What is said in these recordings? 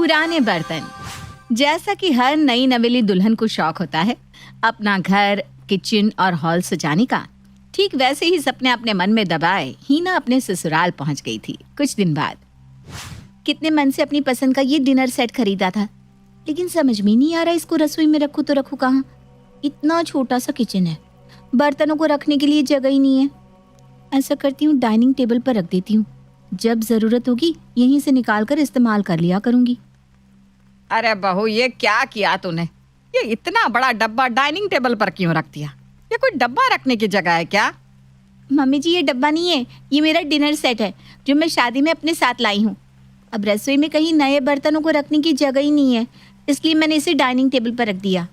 पुराने बर्तन। जैसा कि हर नई नवेली दुल्हन को शौक होता है अपना घर, किचन और हॉल सजाने का, ठीक वैसे ही सपने अपने मन में दबाए हीना अपने ससुराल पहुंच गई थी। कुछ दिन बाद कितने मन से अपनी पसंद का ये डिनर सेट खरीदा था, लेकिन समझ में नहीं आ रहा इसको रसोई में रखूं तो रखूं कहाँ। इतना छोटा सा किचन है, बर्तनों को रखने के लिए जगह ही नहीं है। ऐसा करती हूँ डाइनिंग टेबल पर रख देती हूँ, जब जरूरत होगी यहीं से निकाल कर इस्तेमाल कर लिया करूंगी। अरे बहू, ये क्या किया तूने? ये इतना बड़ा डब्बा डाइनिंग टेबल पर क्यों रख दिया? ये कोई डब्बा रखने की जगह है क्या? मम्मी जी, ये डब्बा नहीं है, ये मेरा डिनर सेट है जो मैं शादी में अपने साथ लाई हूँ। अब रसोई में कहीं नए बर्तनों को रखने की जगह ही नहीं है, इसलिए मैंने इसे डाइनिंग टेबल पर रख दिया।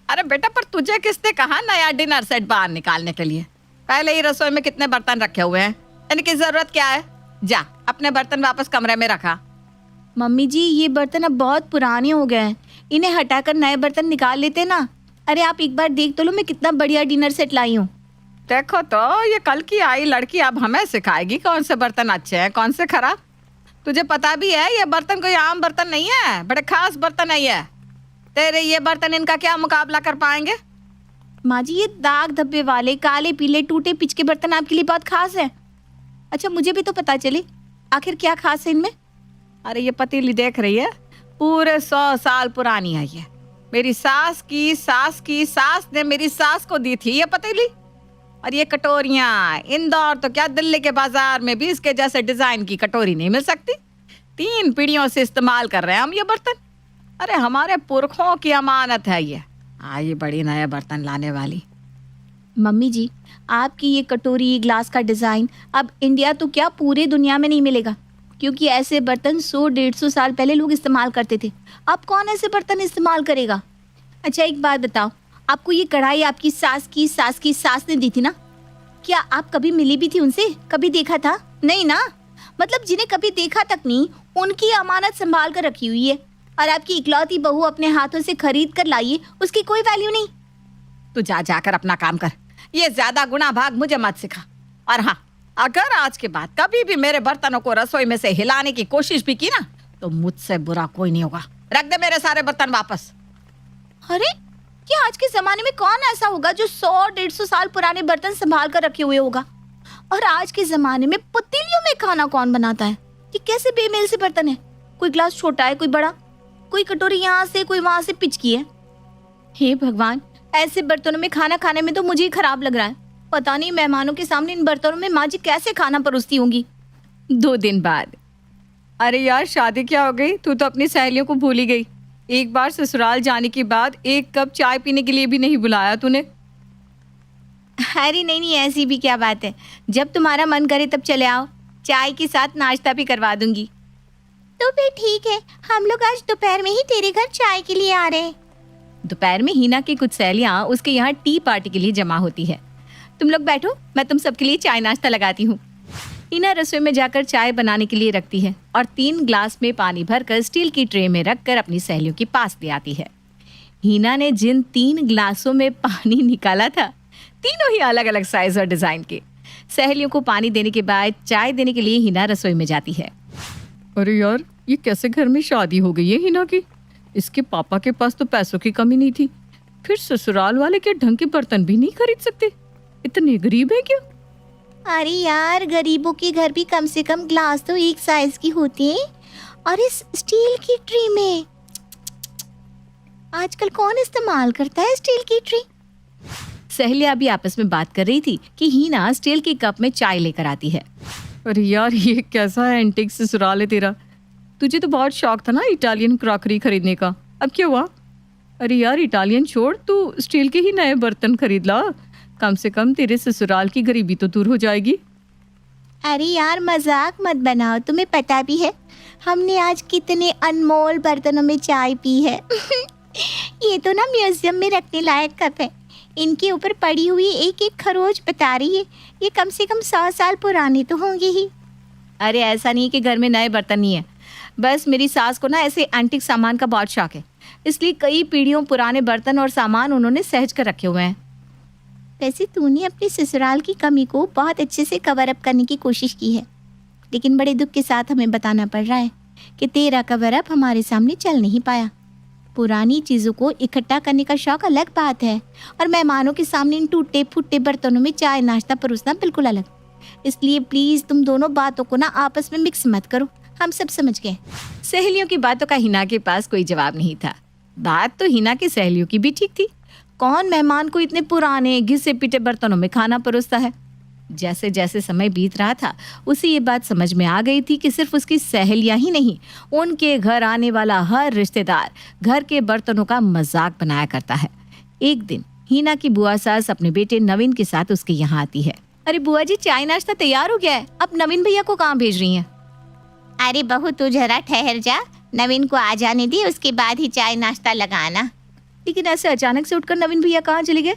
अरे बेटा, पर तुझे किसने कहा नया डिनर सेट बाहर निकालने के लिए? पहले ही रसोई में कितने बर्तन रखे हुए हैं, इनकी जरूरत क्या है? जा अपने बर्तन वापस कमरे में रखा। मम्मी जी, ये बर्तन अब बहुत पुराने हो गए हैं, इन्हें हटाकर नए बर्तन निकाल लेते ना। अरे आप एक बार देख तो लो, मैं कितना बढ़िया डिनर सेट लाई हूँ। देखो तो, ये कल की आई लड़की अब हमें सिखाएगी कौन से बर्तन अच्छे हैं कौन से खराब। तुझे पता भी है ये बर्तन कोई आम बर्तन नहीं है, बड़े खास बर्तन नहीं है। तेरे ये बर्तन इनका क्या मुकाबला कर पाएंगे? माँ जी, ये दाग धब्बे वाले काले पीले टूटे पिच के बर्तन आपके लिए बहुत खास है। अच्छा, मुझे भी तो पता चले आखिर क्या खास है इनमें। अरे ये पतीली देख रही है, पूरे 100 साल पुरानी है ये। मेरी सास की सास ने मेरी सास को दी थी ये पतीली। और ये कटोरियाँ, इंदौर तो क्या दिल्ली के बाजार में भी इसके जैसे डिजाइन की कटोरी नहीं मिल सकती। 3 पीढ़ियों से इस्तेमाल कर रहे हैं हम ये बर्तन। अरे हमारे पुरखों की अमानत है ये। ये बड़ी नया बर्तन लाने वाली। मम्मी जी, आपकी ये कटोरी ग्लास का डिज़ाइन अब इंडिया तो क्या पूरे दुनिया में नहीं मिलेगा, क्योंकि ऐसे बर्तन 100-150 साल पहले लोग इस्तेमाल करते थे। अब कौन ऐसे बर्तन इस्तेमाल करेगा? अच्छा एक बात बताओ, आपको ये कढ़ाई आपकी सास की सास ने दी थी ना? क्या आप कभी मिली भी थी उनसे? कभी देखा था? नहीं ना। मतलब जिन्हें कभी देखा तक नहीं, उनकी अमानत संभाल कर रखी हुई है, और आपकी इकलौती बहू अपने हाथों से खरीद कर लाई है, उसकी कोई वैल्यू नहीं। तू जाकर अपना काम कर, ये ज्यादा गुना भाग मुझे मत सिखा। और हाँ, अगर आज के बाद कभी भी मेरे बर्तनों को रसोई में से हिलाने की कोशिश भी की ना, तो मुझसे बुरा कोई नहीं होगा। रख दे मेरे सारे बर्तन वापस। अरे क्या आज के जमाने में कौन ऐसा होगा जो 100-150 साल पुराने बर्तन संभाल कर रखे हुए होगा? और आज के जमाने में पतीलियों में खाना कौन बनाता है? ये कैसे बेमेल से बर्तन है? कोई ग्लास छोटा है, कोई बड़ा, कोई कटोरी यहाँ से कोई वहां से पिचकी है। हे भगवान, ऐसे बर्तनों में खाना खाने में तो मुझे ही खराब लग रहा है। पता नहीं मेहमानों के सामने इन बर्तनों में माँ जी कैसे खाना परोसती होंगी। 2 दिन बाद। अरे यार, शादी क्या हो गई? तू तो अपनी सहेलियों को भूल ही गई। एक बार ससुराल जाने के बाद 1 कप चाय पीने के लिए भी नहीं बुलाया तूने। अरे नहीं, ऐसी भी क्या बात है, जब तुम्हारा मन करे तब चले आओ, चाय के साथ नाश्ता भी करवा दूंगी। तो फिर ठीक है, हम लोग आज दोपहर में ही तेरे घर चाय के लिए आ रहे हैं। दोपहर में हीना की कुछ सहेलियां उसके यहाँ टी पार्टी के लिए जमा होती है। तुम लोग बैठो, मैं तुम सबके लिए चाय नाश्ता लगाती हूँ। हीना रसोई में जाकर चाय बनाने के लिए रखती है और 3 ग्लास में पानी भरकर स्टील की ट्रे में रखकर अपनी सहेलियों के पास ले आती है। हीना ने जिन 3 ग्लासों में पानी निकाला था, तीनों ही अलग अलग साइज और डिजाइन के। सहेलियों को पानी देने के बाद चाय देने के लिए हीना रसोई में जाती है। अरे यार, ये कैसे घर में शादी हो गई है हीना की? इसके पापा के पास तो पैसों की कमी नहीं थी, फिर ससुराल वाले क्या ढंग के बर्तन भी नहीं खरीद सकते? इतने गरीब है क्यों? अरे यार, गरीबों के घर भी कम से कम ग्लास तो एक साइज की होती है, और इस स्टील की ट्रे में आजकल कौन इस्तेमाल करता है स्टील की ट्रे? सहेलियां भी आपस में बात कर रही थी कि हीना स्टील के कप में चाय लेकर आती है। अरे यार, ये कैसा एंटीक ससुराल है तेरा? तुझे तो बहुत शौक था ना इटालियन क्रॉकरी खरीदने का, अब क्या हुआ? अरे यार, इटालियन छोड़, तू स्टील के ही नए बर्तन खरीद ला, कम से कम तेरे ससुराल की गरीबी तो दूर हो जाएगी। अरे यार, मजाक मत बनाओ, तुम्हें पता भी है हमने आज कितने अनमोल बर्तनों में चाय पी है। ये तो ना म्यूजियम में रखने लायक कप है, इनके ऊपर पड़ी हुई एक एक खरोच बता रही है ये कम से कम 100 साल पुराने तो होंगे ही। अरे ऐसा नहीं कि घर में नए बर्तन नहीं है, बस मेरी सास को ना ऐसे एंटीक सामान का बहुत शौक है, इसलिए कई पीढ़ियों पुराने बर्तन और सामान उन्होंने सहज कर रखे हुए हैं। वैसे तूने अपने ससुराल की कमी को बहुत अच्छे से कवर अप करने की कोशिश की है, लेकिन बड़े दुख के साथ हमें बताना पड़ रहा है कि तेरा कवर अप हमारे सामने चल नहीं पाया। पुरानी चीज़ों को इकट्ठा करने का शौक अलग बात है और मेहमानों के सामने इन टूटे फूटे बर्तनों में चाय नाश्ता परोसना बिल्कुल अलग। इसलिए प्लीज़ तुम दोनों बातों को ना आपस में मिक्स मत करो, हम सब समझ गए। सहेलियों की बातों का हिना के पास कोई जवाब नहीं था। बात तो हिना की सहेलियों की भी ठीक थी। कौन मेहमान को इतने पुराने घिसे पिटे बर्तनों में खाना परोसता है। जैसे जैसे समय बीत रहा था उसे ये बात समझ में आ गई थी कि सिर्फ उसकी सहेलियां ही नहीं, उनके घर आने वाला हर रिश्तेदार घर के बर्तनों का मजाक बनाया करता है। एक दिन हिना की बुआ सास अपने बेटे नवीन के साथ उसके यहाँ आती है। अरे बुआ जी, चाय नाश्ता तैयार हो गया है, अब नवीन भैया को कहाँ भेज रही हैं? अरे बहू तू जरा ठहर जा, नवीन को आ जाने दी, उसके बाद ही चाय नाश्ता लगाना। लेकिन ऐसे अचानक से उठकर नवीन भैया कहाँ चले गए?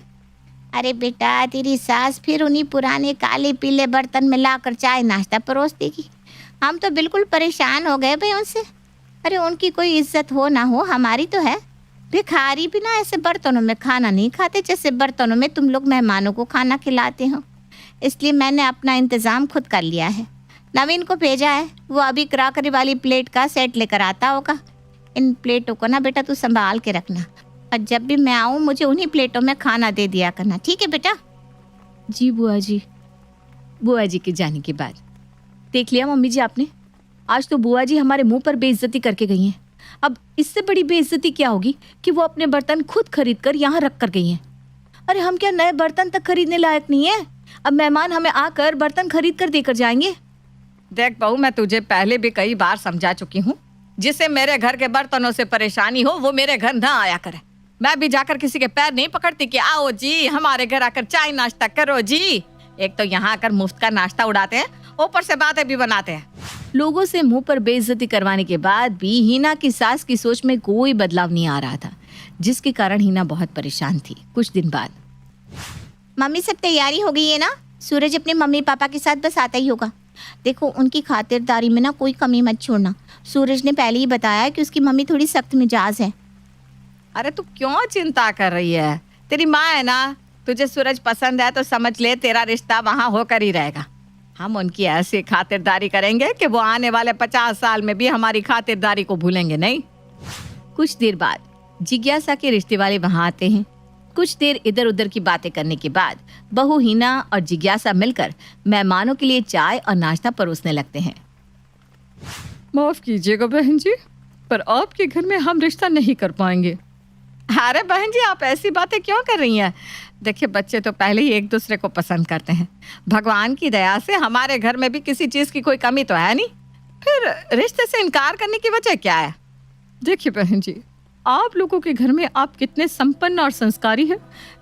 अरे बेटा, तेरी सास फिर उन्हीं पुराने काले पीले बर्तन में लाकर चाय नाश्ता परोस देगी। हम तो बिल्कुल परेशान हो गए भाई उनसे। अरे उनकी कोई इज्जत हो ना हो, हमारी तो है। भिखारी भी ना ऐसे बर्तनों में खाना नहीं खाते जैसे बर्तनों में तुम लोग मेहमानों को खाना खिलाते हो। इसलिए मैंने अपना इंतज़ाम खुद कर लिया है। नवीन को भेजा है, वो अभी क्रॉकरी वाली प्लेट का सेट लेकर आता होगा। इन प्लेटों को ना बेटा तू संभाल के रखना और जब भी मैं आऊँ मुझे उन्हीं प्लेटों में खाना दे दिया करना, ठीक है बेटा? जी बुआ जी। बुआ जी के जाने के बाद देख लिया मम्मी जी आपने, आज तो बुआ जी हमारे मुंह पर बेइज्जती करके गई हैं। अब इससे बड़ी बेइज्जती क्या होगी कि वो अपने बर्तन खुद खरीद कर यहाँ रख कर गई हैं। अरे हम क्या नए बर्तन तक खरीदने लायक नहीं है? अब मेहमान हमें आकर बर्तन खरीद कर देकर जाएंगे। देख बहू, मैं तुझे पहले भी कई बार समझा चुकी हूँ, जिसे मेरे घर के बर्तनों से परेशानी हो वो मेरे घर ना आया करे। मैं भी जाकर किसी के पैर नहीं पकड़ती कि आओ जी हमारे घर आकर चाय नाश्ता करो जी। एक तो यहाँ आकर मुफ्त का नाश्ता उड़ाते हैं, ऊपर से बातें भी बनाते हैं। लोगों से मुंह पर बेइज्जती करवाने के बाद भी हिना की सास की सोच में कोई बदलाव नहीं आ रहा था, जिसके कारण हिना बहुत परेशान थी। कुछ दिन बाद, मम्मी सब तैयारी हो गई है ना? सूरज अपने मम्मी पापा के साथ बस आता ही होगा। देखो उनकी खातिरदारी में ना कोई कमी मत छोड़ना। सूरज ने पहले ही बताया कि उसकी मम्मी थोड़ी सख्त मिजाज है। अरे तू क्यों चिंता कर रही है? तेरी माँ है ना, तुझे सूरज पसंद है तो समझ ले तेरा रिश्ता वहाँ होकर ही रहेगा। हम उनकी ऐसी खातिरदारी करेंगे कि वो आने वाले 50 साल में भी हमारी खातिरदारी को भूलेंगे नहीं। कुछ देर बाद जिज्ञासा के रिश्ते वाले वहाँ आते हैं। कुछ देर इधर उधर की बातें करने के बाद बहू हिना और जिज्ञासा मिलकर मेहमानों के लिए चाय और नाश्ता परोसने लगते हैं। माफ कीजिएगा बहन जी, पर आपके घर में हम रिश्ता नहीं कर पाएंगे। अरे बहन जी, आप ऐसी बातें क्यों कर रही हैं? देखिए, बच्चे तो पहले ही एक दूसरे को पसंद करते हैं। भगवान की दया से हमारे घर में भी किसी चीज़ की कोई कमी तो है नहीं। फिर रिश्ते से इनकार करने की वजह क्या है? देखिए बहन जी, आप लोगों के घर में आप कितने संपन्न और संस्कारी हैं,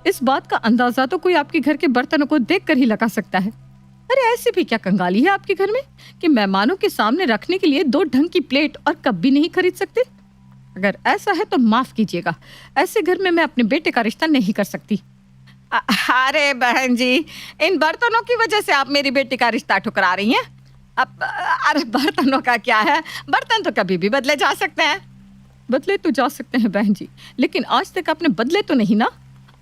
इस बात का अंदाजा तो कोई आपके घर के बर्तनों को देखकर ही लगा सकता है। अरे ऐसी भी क्या कंगाली है आपके घर में कि मेहमानों के सामने रखने के लिए 2 ढंग की प्लेट और कप भी नहीं खरीद सकते? अगर ऐसा है तो माफ कीजिएगा, ऐसे घर में मैं अपने बेटे का रिश्ता नहीं कर सकती। अरे बहन जी, इन बर्तनों की वजह से आप मेरी बेटी का रिश्ता ठुकरा रही हैं। अब अरे बर्तनों का क्या है, बर्तन तो कभी भी बदले जा सकते हैं। बदले तो जा सकते हैं बहन जी, लेकिन आज तक आपने बदले तो नहीं ना।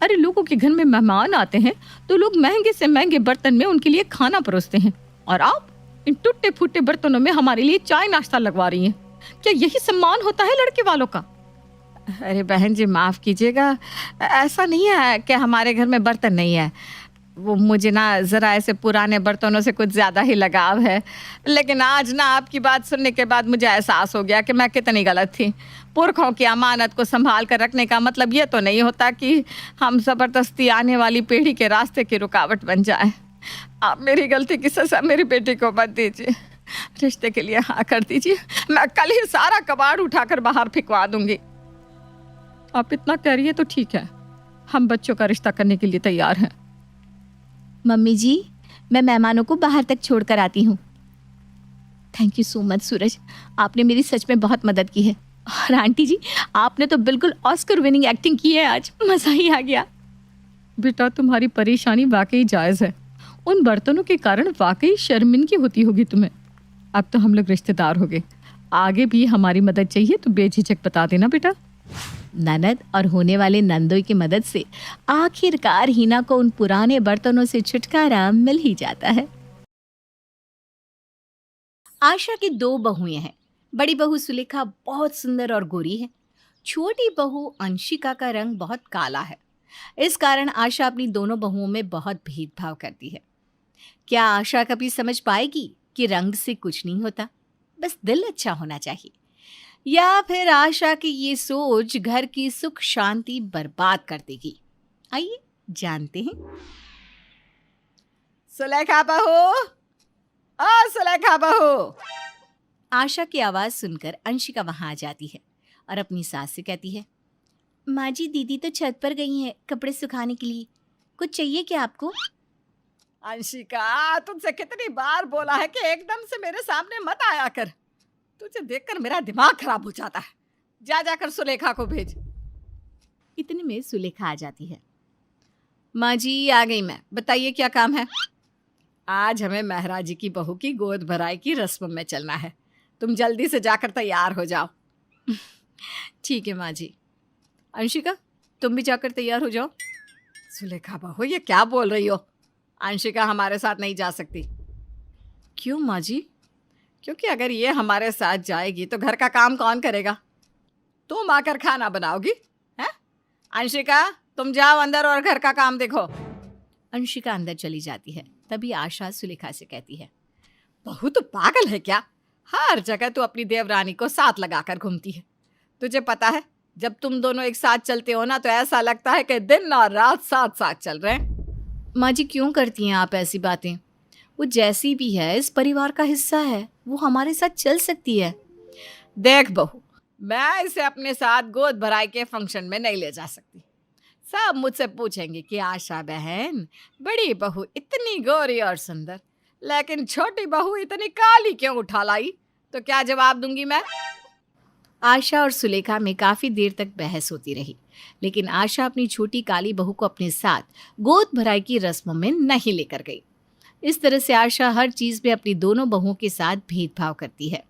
अरे लोगों के घर में मेहमान आते हैं तो लोग महंगे से महंगे बर्तन में उनके लिए खाना परोसते हैं, और आप इन टूटे फूटे बर्तनों में हमारे लिए चाय नाश्ता लगवा रही हैं। क्या यही सम्मान होता है लड़के वालों का? अरे बहन जी, माफ़ कीजिएगा, ऐसा नहीं है कि हमारे घर में बर्तन नहीं है। वो मुझे ना ज़रा ऐसे पुराने बर्तनों से कुछ ज़्यादा ही लगाव है। लेकिन आज ना आपकी बात सुनने के बाद मुझे एहसास हो गया कि मैं कितनी गलत थी। पुरखों की अमानत को संभाल कर रखने का मतलब ये तो नहीं होता कि हम ज़बरदस्ती आने वाली पीढ़ी के रास्ते की रुकावट बन जाए। आप मेरी गलती की सज़ा मेरी बेटी को मत दीजिए। रिश्ते के लिए हाँ कर दीजिए, मैं कल ही सारा कबाड़ उठाकर बाहर फेंकवा दूंगी। आप इतना कह रही है तो ठीक है, हम बच्चों का रिश्ता करने के लिए तैयार हैं। मम्मी जी, मैं मेहमानों को बाहर तक छोड़कर आती हूँ। थैंक यू सो मच सूरज, आपने मेरी सच में बहुत मदद की है। और आंटी जी, आपने तो बिल्कुल ऑस्कर विनिंग एक्टिंग की है, आज मज़ा ही आ गया। बेटा, तुम्हारी परेशानी वाकई जायज़ है। उन बर्तनों के कारण वाकई शर्मिंदगी होती होगी तुम्हें। अब तो हम लोग रिश्तेदार हो गए, आगे भी हमारी मदद चाहिए तो बेझिझक बता देना बेटा। ननद और होने वाले नंदोई की मदद से आखिरकार हिना को उन पुराने बर्तनों से छुटकारा मिल ही जाता है। आशा की 2 बहुएं हैं, बड़ी बहू सुलेखा बहुत सुंदर और गोरी है। छोटी बहू अंशिका का रंग बहुत काला है। इस कारण आशा अपनी दोनों बहुओं में बहुत भेदभाव करती है। क्या आशा कभी समझ पाएगी कि रंग से कुछ नहीं होता, बस दिल अच्छा होना चाहिए? या फिर आशा की ये सोच घर की सुख शांति बर्बाद कर देगी? आइए जानते हैं। सुलेखा बहू, सुलेखा बहू। आशा की आवाज सुनकर अंशिका वहां आ जाती है और अपनी सास से कहती है, माँ जी दीदी तो छत पर गई हैं कपड़े सुखाने के लिए, कुछ चाहिए क्या आपको? अंशिका, तुझसे कितनी बार बोला है कि एकदम से मेरे सामने मत आया कर। तुझे देखकर मेरा दिमाग खराब हो जाता है। जा जाकर सुलेखा को भेज। इतने में सुलेखा आ जाती है। माँ जी आ गई मैं, बताइए क्या काम है? आज हमें महाराज जी की बहू की गोद भराई की रस्म में चलना है। तुम जल्दी से जाकर तैयार हो जाओ। ठीक है माँ जी। अंशिका, तुम भी जाकर तैयार हो जाओ। सुलेखा बहू, ये क्या बोल रही हो? अंशिका हमारे साथ नहीं जा सकती। क्यों माँ जी? क्योंकि अगर ये हमारे साथ जाएगी तो घर का काम कौन करेगा? तुम आकर खाना बनाओगी हैं? अंशिका, तुम जाओ अंदर और घर का काम देखो। अंशिका अंदर चली जाती है। तभी आशा सुलेखा से कहती है, बहू तो पागल है क्या? हर जगह तू अपनी देवरानी को साथ लगाकर घूमती है। तुझे पता है, जब तुम दोनों एक साथ चलते हो ना तो ऐसा लगता है कि दिन और रात साथ साथ चल रहे हैं। माँ जी क्यों करती हैं आप ऐसी बातें? वो जैसी भी है इस परिवार का हिस्सा है, वो हमारे साथ चल सकती है। देख बहू, मैं इसे अपने साथ गोद भराई के फंक्शन में नहीं ले जा सकती। सब मुझसे पूछेंगे कि आशा बहन, बड़ी बहू इतनी गोरी और सुंदर, लेकिन छोटी बहू इतनी काली क्यों उठा लाई? तो क्या जवाब दूंगी मैं? आशा और सुलेखा में काफी देर तक बहस होती रही, लेकिन आशा अपनी छोटी काली बहू को अपने साथ गोद भराई की रस्म में नहीं लेकर गई। इस तरह से आशा हर चीज में अपनी दोनों बहुओं के साथ भेदभाव करती है।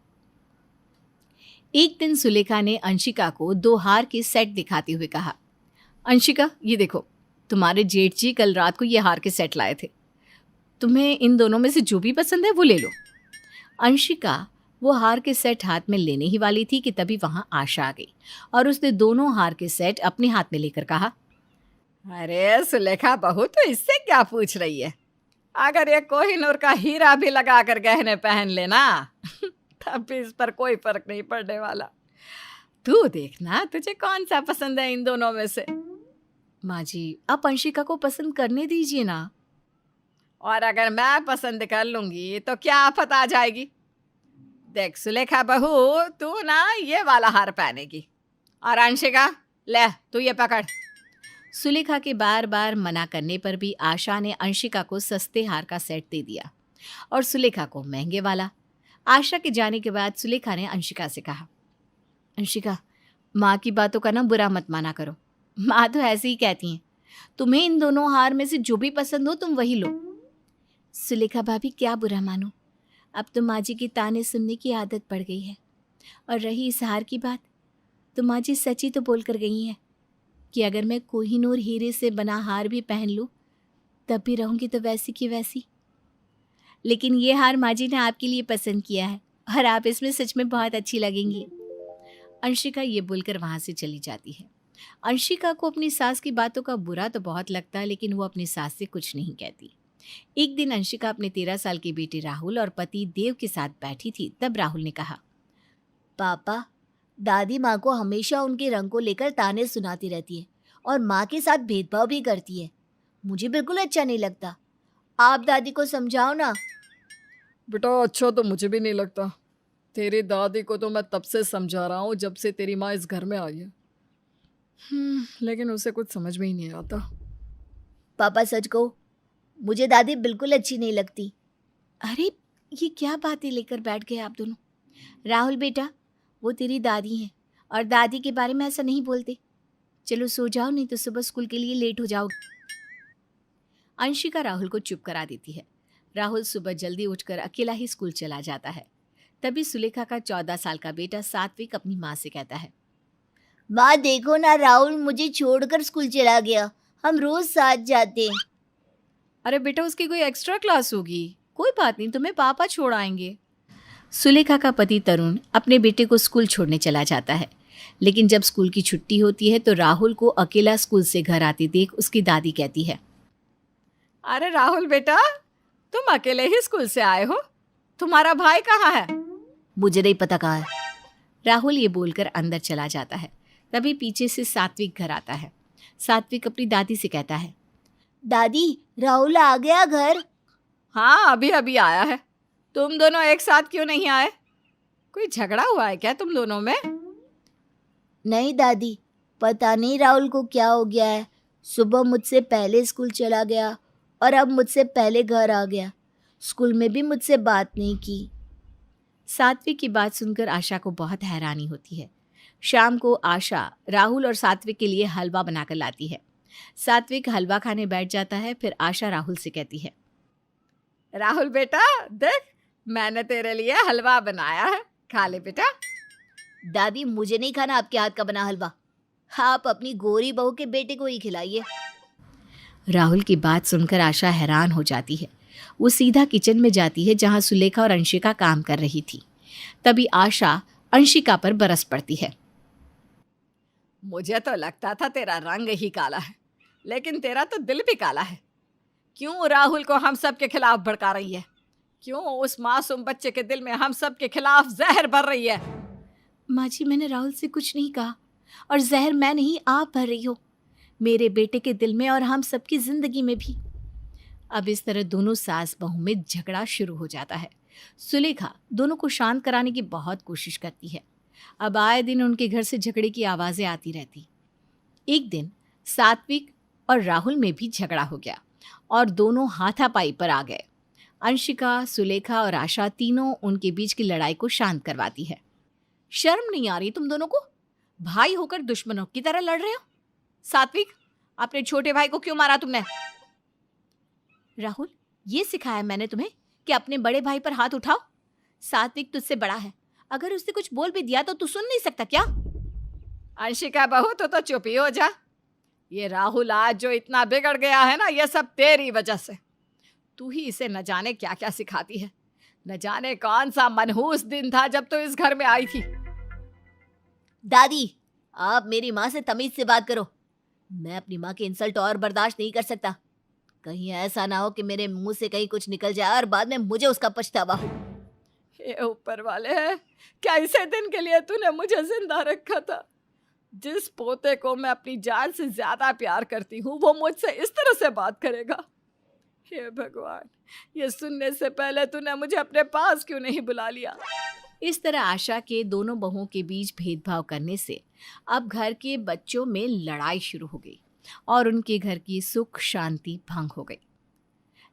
एक दिन सुलेखा ने अंशिका को 2 हार के सेट दिखाते हुए कहा, अंशिका ये देखो, तुम्हारे जेठ जी कल रात को ये हार के सेट लाए थे, तुम्हें इन दोनों में से जो भी पसंद है वो ले लो। अंशिका वो हार के सेट हाथ में लेने ही वाली थी कि तभी वहां आशा आ गई और उसने दोनों हार के सेट अपने हाथ में लेकर कहा, अरे सुलेखा बहू, तो इससे क्या पूछ रही है? अगर ये कोहिनूर का हीरा भी लगा कर गहने पहन लेना तब भी इस पर कोई फर्क नहीं पड़ने वाला। तू देखना तुझे कौन सा पसंद है इन दोनों में से। माँ जी आप अंशिका को पसंद करने दीजिए ना। और अगर मैं पसंद कर लूंगी तो क्या आफत आ जाएगी? देख सुलेखा बहू, तू ना ये वाला हार पहनेगी, और अंशिका ले तू ये पकड़। सुलेखा के बार बार मना करने पर भी आशा ने अंशिका को सस्ते हार का सेट दे दिया और सुलेखा को महंगे वाला। आशा के जाने के बाद सुलेखा ने अंशिका से कहा, अंशिका माँ की बातों का ना बुरा मत माना करो, माँ तो ऐसे ही कहती हैं, तुम्हें इन दोनों हार में से जो भी पसंद हो तुम वही लो। सुलेखा भाभी क्या बुरा मानो, अब तो माँ जी की ताने सुनने की आदत पड़ गई है। और रही इस हार की बात, तो माँ जी सच ही तो बोल कर गई हैं कि अगर मैं कोहिनूर हीरे से बना हार भी पहन लूँ तब भी रहूँगी तो वैसी की वैसी। लेकिन ये हार माँ जी ने आपके लिए पसंद किया है और आप इसमें सच में बहुत अच्छी लगेंगी। अंशिका ये बोलकर वहाँ से चली जाती है। अंशिका को अपनी सास की बातों का बुरा तो बहुत लगता है, लेकिन वो अपनी सास से कुछ नहीं कहती। एक दिन अंशिका अपने 13 साल के बेटे राहुल और पति देव के साथ बैठी थी। तब राहुल ने कहा, पापा, दादी माँ को हमेशा उनके रंग को लेकर ताने सुनाती रहती है और माँ के साथ भेदभाव भी करती है। मुझे बिल्कुल अच्छा नहीं लगता। आप दादी को समझाओ ना। बेटा अच्छा तो मुझे भी नहीं लगता। तेरी दादी को तो मैं तब से समझा रहा हूँ जब से तेरी माँ इस घर में आई है, लेकिन उसे कुछ समझ में ही नहीं आता। पापा सच कहो, मुझे दादी बिल्कुल अच्छी नहीं लगती। अरे ये क्या बातें लेकर बैठ गए आप दोनों? राहुल बेटा, वो तेरी दादी हैं और दादी के बारे में ऐसा नहीं बोलते। चलो सो जाओ, नहीं तो सुबह स्कूल के लिए लेट हो जाओगे। अंशिका राहुल को चुप करा देती है। राहुल सुबह जल्दी उठकर अकेला ही स्कूल चला जाता है। तभी सुलेखा का 14 साल का बेटा सात्विक अपनी माँ से कहता है, माँ देखो ना, राहुल मुझे छोड़कर स्कूल चला गया। हम रोज साथ जाते हैं। अरे बेटा उसकी कोई एक्स्ट्रा क्लास होगी, कोई बात नहीं, तुम्हें पापा छोड़ आएंगे। सुलेखा का पति तरुण अपने बेटे को स्कूल छोड़ने चला जाता है, लेकिन जब स्कूल की छुट्टी होती है तो राहुल को अकेला स्कूल से घर आते देख उसकी दादी कहती है, अरे राहुल बेटा, तुम अकेले ही स्कूल से आए हो? तुम्हारा भाई कहाँ है? मुझे नहीं पता कहाँ है। राहुल ये बोलकर अंदर चला जाता है। तभी पीछे से सात्विक घर आता है। सात्विक अपनी दादी से कहता है, दादी, राहुल आ गया घर। हाँ, अभी अभी आया है। तुम दोनों एक साथ क्यों नहीं आए? कोई झगड़ा हुआ है क्या तुम दोनों में? नहीं दादी, पता नहीं राहुल को क्या हो गया है। सुबह मुझसे पहले स्कूल चला गया और अब मुझसे पहले घर आ गया। स्कूल में भी मुझसे बात नहीं की। सात्विक की बात सुनकर आशा को बहुत हैरानी होती है। शाम को आशा राहुल और सात्विक के लिए हलवा बनाकर लाती है। सात्विक हलवा खाने बैठ जाता है। फिर आशा राहुल से कहती है, राहुल बेटा, देख, मैंने तेरे लिए हलवा बनाया है, खा ले बेटा। दादी, मुझे नहीं खाना आपके हाथ का बना हलवा। आप अपनी गोरी बहू के बेटे को ही खिलाइए। राहुल की बात सुनकर आशा हैरान हो जाती है। वो सीधा किचन में जाती है जहां सुलेखा और अंशिका काम कर रही थी। तभी आशा अंशिका पर बरस पड़ती है। मुझे तो लगता था तेरा रंग ही काला है, लेकिन तेरा तो दिल भी काला है। क्यों राहुल को हम सब के खिलाफ भड़का रही है? क्यों उस मासूम बच्चे के दिल में हम सब के खिलाफ जहर भर रही है? माँ जी, मैंने राहुल से कुछ नहीं कहा, और जहर मैं नहीं, आप भर रही हो मेरे बेटे के दिल में और हम सबकी जिंदगी में भी। अब इस तरह दोनों सास बहू में झगड़ा शुरू हो जाता है। सुलेखा दोनों को शांत कराने की बहुत कोशिश करती है। अब आए दिन उनके घर से झगड़े की आवाज़ें आती रहती। एक दिन सात्विक और राहुल में भी झगड़ा हो गया और दोनों हाथापाई पर आ गए। अंशिका, सुलेखा और आशा तीनों उनके बीच की लड़ाई को शांत करवाती है। शर्म नहीं आ रही तुम दोनों को? भाई होकर दुश्मनों की तरह लड़ रहे हो। सात्विक, अपने छोटे भाई को क्यों मारा तुमने? राहुल, ये सिखाया मैंने तुम्हें कि अपने बड़े भाई पर हाथ उठाओ। सात्विक तुझसे बड़ा है, अगर उसने कुछ बोल भी दिया तो तू सुन नहीं सकता क्या? अंशिका बहू, तो चुप ही हो जा। ये राहुल आज जो इतना बिगड़ गया है ना, ये सब तेरी वजह से। तू ही इसे न जाने क्या क्या सिखाती है। न जाने कौन सा मनहूस दिन था जब तो इस घर में आई थी। दादी, आप मेरी माँ से तमीज से बात करो। मैं अपनी माँ की इंसल्ट और बर्दाश्त नहीं कर सकता। कहीं ऐसा ना हो कि मेरे मुंह से कहीं कुछ निकल जाए और बाद में मुझे उसका पछतावा हो। हे ऊपर वाले, कैसे दिन के लिए तूने मुझे जिंदा रखा था? जिस पोते को मैं अपनी जान से ज्यादा प्यार करती हूँ, वो मुझसे इस तरह से बात करेगा? हे भगवान, ये सुनने से पहले तूने मुझे अपने पास क्यों नहीं बुला लिया? इस तरह आशा के दोनों बहुओं के बीच भेदभाव करने से अब घर के बच्चों में लड़ाई शुरू हो गई और उनके घर की सुख शांति भंग हो गई।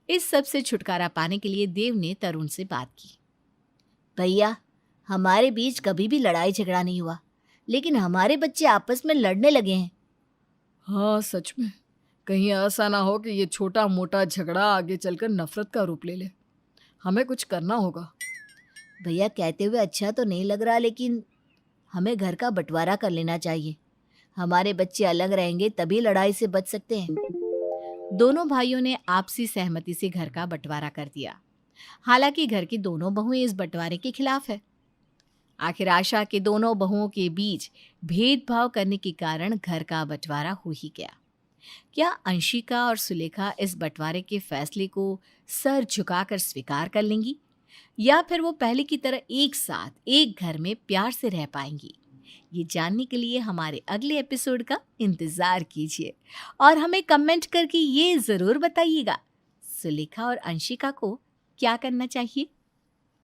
इस सब से छुटकारा पाने के लिए देव ने तरुण से बात की। भैया, हमारे बीच कभी भी लड़ाई झगड़ा नहीं हुआ, लेकिन हमारे बच्चे आपस में लड़ने लगे हैं। हाँ, सच में। कहीं ऐसा ना हो कि ये छोटा मोटा झगड़ा आगे चलकर नफरत का रूप ले ले। हमें कुछ करना होगा। भैया, कहते हुए अच्छा तो नहीं लग रहा, लेकिन हमें घर का बंटवारा कर लेना चाहिए। हमारे बच्चे अलग रहेंगे तभी लड़ाई से बच सकते हैं। दोनों भाइयों ने आपसी सहमति से घर का बंटवारा कर दिया। हालांकि घर की दोनों बहुएं इस बंटवारे के खिलाफ है। आखिर आशा के दोनों बहुओं के बीच भेदभाव करने के कारण घर का बंटवारा हो ही गया। क्या अंशिका और सुलेखा इस बंटवारे के फैसले को सर झुकाकर स्वीकार कर लेंगी, या फिर वो पहले की तरह एक साथ एक घर में प्यार से रह पाएंगी? ये जानने के लिए हमारे अगले एपिसोड का इंतज़ार कीजिए और हमें कमेंट करके ये ज़रूर बताइएगा, सुलेखा और अंशिका को क्या करना चाहिए।